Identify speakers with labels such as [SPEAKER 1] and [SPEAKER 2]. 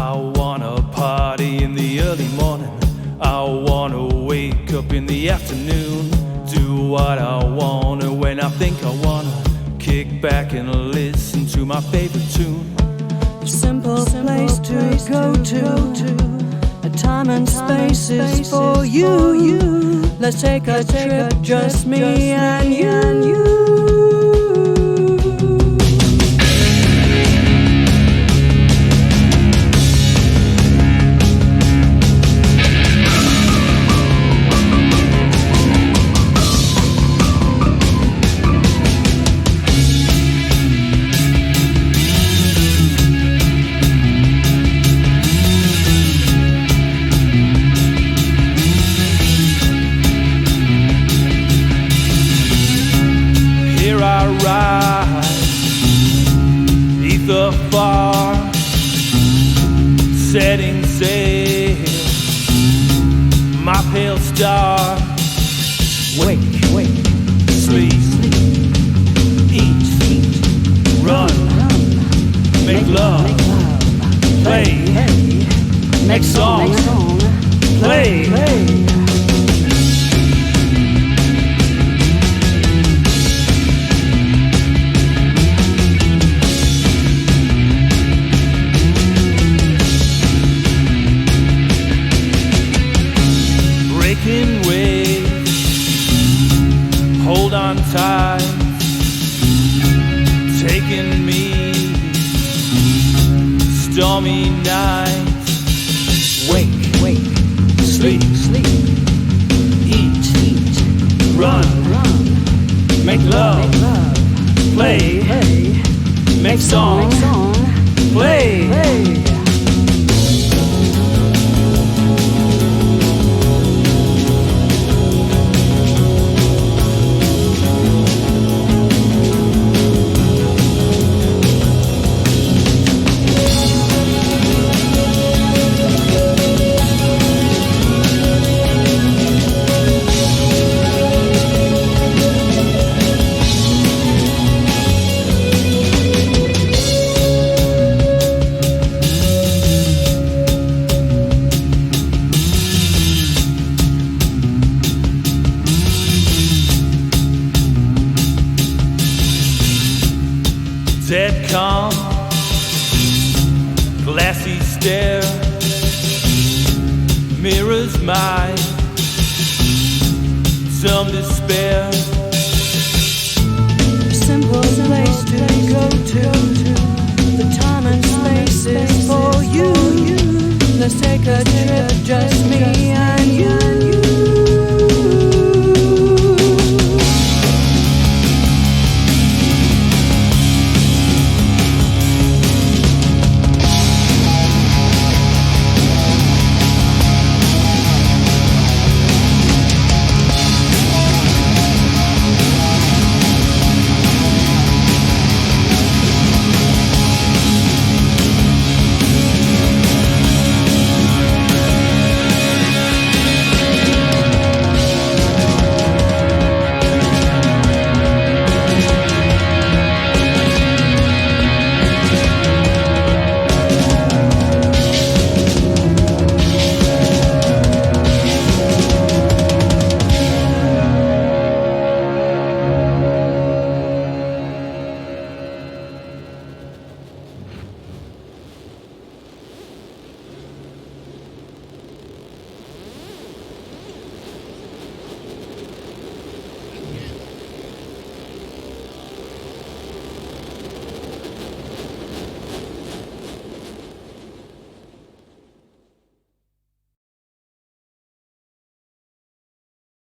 [SPEAKER 1] I wanna party in the early morning. I wanna wake up in the afternoon. Do what I wanna when I think I wanna. Kick back and listen to my favorite tune.
[SPEAKER 2] A simple place to go to. A time and space is for you. Let's take a trip, just me and you.
[SPEAKER 1] The far setting sail, my pale star.
[SPEAKER 2] Wake,
[SPEAKER 1] sleep, eat, run, make love, play, make song, play. Breaking waves, hold on tight, taking me, stormy nights. Wake, sleep, eat, run, make love, play, make song, play. Dead calm, glassy stare, mirrors mine, some despair.
[SPEAKER 2] A simple place to go to. The time and space is for you. Let's take a trip, just me and you.